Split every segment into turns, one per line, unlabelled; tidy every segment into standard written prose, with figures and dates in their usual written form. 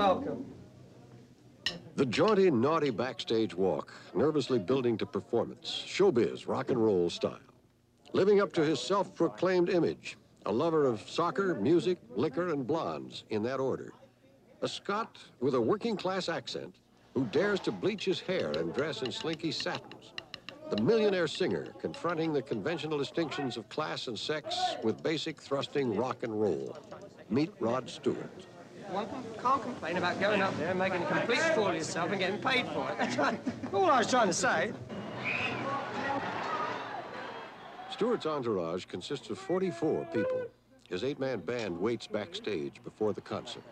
welcome.
The jaunty, naughty backstage walk, nervously building to performance, showbiz, rock and roll style. Living up to his self-proclaimed image, a lover of soccer, music, liquor, and blondes, in that order. A Scot with a working-class accent who dares to bleach his hair and dress in slinky satins. The millionaire singer confronting the conventional distinctions of class and sex with basic thrusting rock and roll. Meet Rod Stewart.
One can't complain about going up there and making a complete fool of yourself and getting paid for it. That's all I was trying to say.
Stewart's entourage consists of 44 people. His 8-man band waits backstage before the concert.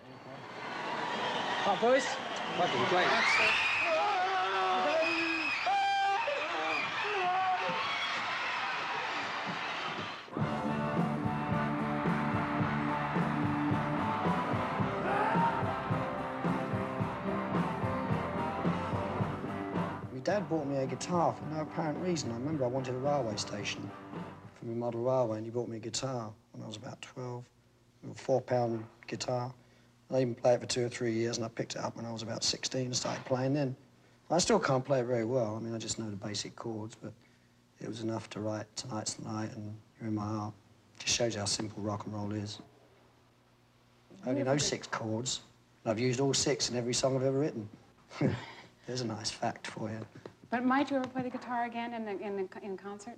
Hi, boys. Fucking great.
Dad bought me a guitar for no apparent reason. I remember I wanted a railway station for my model railway, and he bought me a guitar when I was about 12, a £4 guitar. I didn't play it for 2 or 3 years, and I picked it up when I was about 16 and started playing then. I still can't play it very well. I mean, I just know the basic chords, but it was enough to write Tonight's the Night and You're in My Heart. Just shows you how simple rock and roll is. I only know 6 chords, and I've used all 6 in every song I've ever written. There's a nice fact for you.
But might you ever play the guitar again in concert?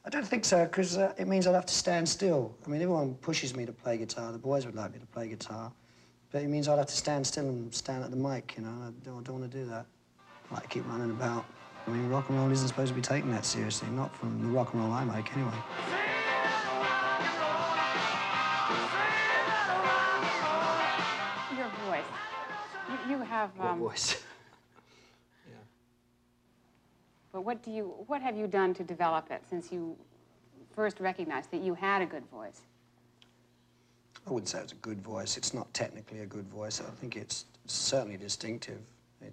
I don't think so, because it means I'd have to stand still. I mean, everyone pushes me to play guitar. The boys would like me to play guitar. But it means I'd have to stand still and stand at the mic, you know. I don't want to do that. I like to keep running about. I mean, rock and roll isn't supposed to be taken that seriously, not from the rock and roll I make, anyway.
Your voice. You have...
What voice?
But what have you done to develop it since you first recognized that you had a good voice?
I wouldn't say it's a good voice. It's not technically a good voice. I think it's certainly distinctive. I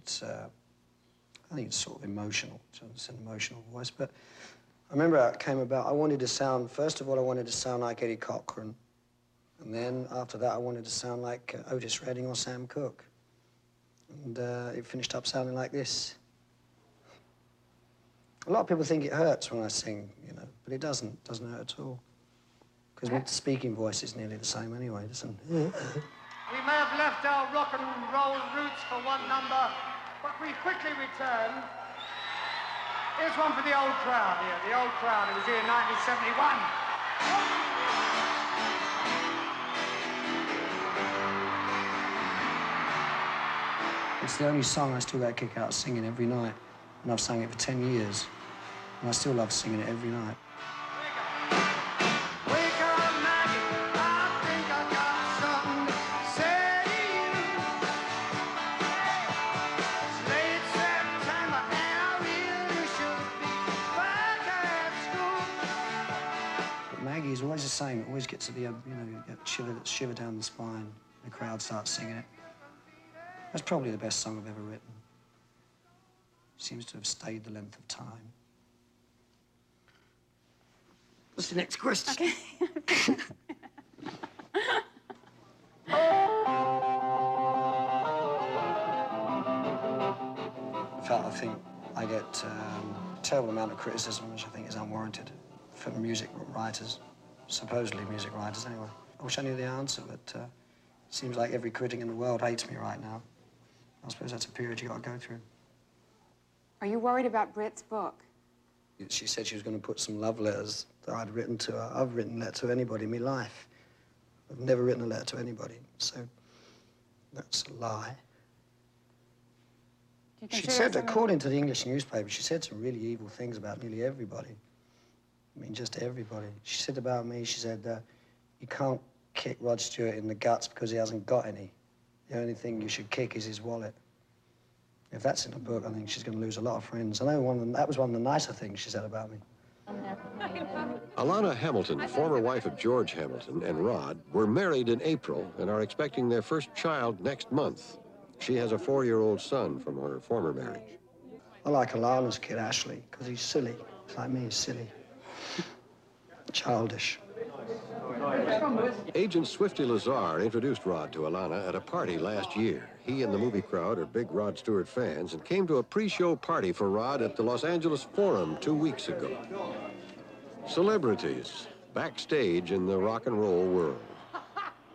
think it's sort of emotional. It's an emotional voice. But I remember how it came about. I wanted to sound, first of all, I wanted to sound like Eddie Cochran. And then after that, I wanted to sound like Otis Redding or Sam Cooke. And it finished up sounding like this. A lot of people think it hurts when I sing, you know, but it doesn't. It doesn't hurt at all. Because my speaking voice is nearly the same anyway, doesn't it?
We may have left our rock and roll roots for one number, but we quickly return. Here's one for the old crowd here, the old crowd who was here in 1971.
It's the only song I still get a kick out of singing every night. And I've sung it for 10 years. And I still love singing it every night.
Wake up, Maggie, I think I got something to say to you. It's late September and I really should be back at school.
But Maggie is always the same. It always gets to be a, you know, a shiver down the spine. The crowd starts singing it. That's probably the best song I've ever written. Seems to have stayed the length of time. What's the next question?
Okay.
In fact, I think I get a terrible amount of criticism, which I think is unwarranted, from music writers, supposedly music writers anyway. I wish I knew the answer, but it seems like every critic in the world hates me right now. I suppose that's a period you got to go through.
Are you worried about Britt's book?
She said she was going to put some love letters that I'd written to her. I've written a letter to anybody in my life. I've never written a letter to anybody, so that's a lie. She said, according to the English newspaper, she said some really evil things about nearly everybody. I mean, just everybody. She said about me, she said, you can't kick Rod Stewart in the guts because he hasn't got any. The only thing you should kick is his wallet. If that's in the book, I think she's going to lose a lot of friends. I know that was one of the nicer things she said about me.
Alana Hamilton, former wife of George Hamilton, and Rod were married in April and are expecting their first child next month. She has a 4-year-old son from her former marriage.
I like Alana's kid, Ashley, because he's silly. He's like me, he's silly. Childish.
Agent Swifty Lazar introduced Rod to Alana at a party last year. He and the movie crowd are big Rod Stewart fans and came to a pre-show party for Rod at the Los Angeles Forum 2 weeks ago. Celebrities backstage in the rock and roll world.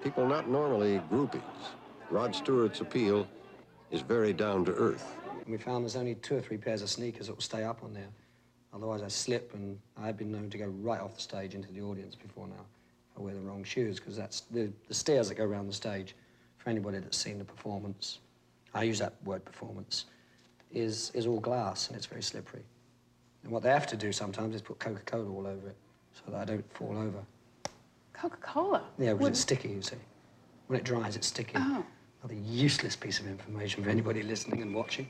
People not normally groupies. Rod Stewart's appeal is very down to earth.
We found there's only 2 or 3 pairs of sneakers that will stay up on there. Otherwise I slip, and I've been known to go right off the stage into the audience before now. I wear the wrong shoes, because that's the stairs that go around the stage. For anybody that's seen the performance, I use that word performance, is all glass, and it's very slippery. And what they have to do sometimes is put Coca-Cola all over it, so that I don't fall over.
Coca-Cola?
Yeah, because it's sticky, you see. When it dries, it's sticky.
Oh.
Another useless piece of information for anybody listening and watching.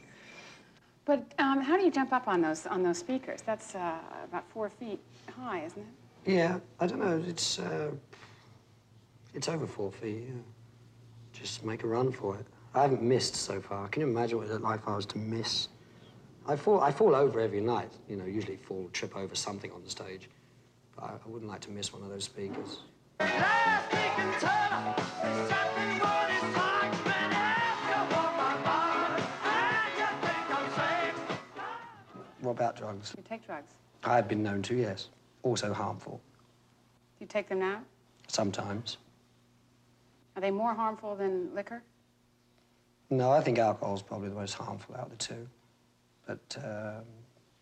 But how do you jump up on those speakers? That's about 4 feet high, isn't it?
Yeah, I don't know. It's over 4 feet. Yeah. Just make a run for it. I haven't missed so far. Can you imagine what it'd like if I was to miss? I fall over every night. You know, usually trip over something on the stage. But I wouldn't like to miss one of those speakers. What about drugs?
You take drugs?
I've been known to, yes. Also harmful.
Do you take them now?
Sometimes.
Are they more harmful than liquor?
No, I think alcohol's probably the most harmful out of the two. But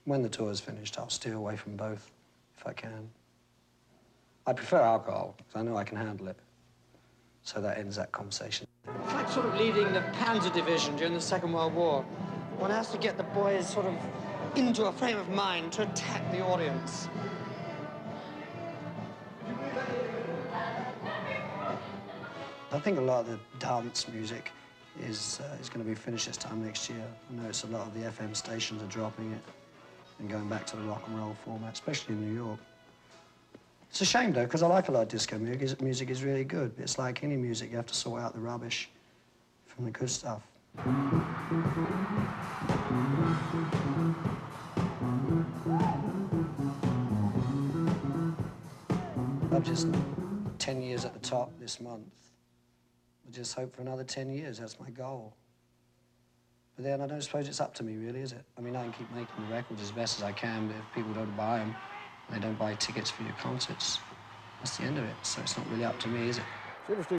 when the tour's finished, I'll steer away from both if I can. I prefer alcohol, because I know I can handle it. So that ends that conversation.
It's like sort of leading the Panzer Division during the Second World War. One has to get the boys sort of into a frame of mind to attack the audience.
I think a lot of the dance music is going to be finished this time next year. I notice a lot of the FM stations are dropping it and going back to the rock and roll format, especially in New York. It's a shame, though, because I like a lot of disco music. Music is really good. It's like any music, you have to sort out the rubbish from the good stuff. I've just 10 years at the top this month. I just hope for another 10 years. That's my goal. But then I don't suppose it's up to me, really, is it? I mean, I can keep making the records as best as I can, but if people don't buy them, they don't buy tickets for your concerts, that's the end of it. So it's not really up to me, is it?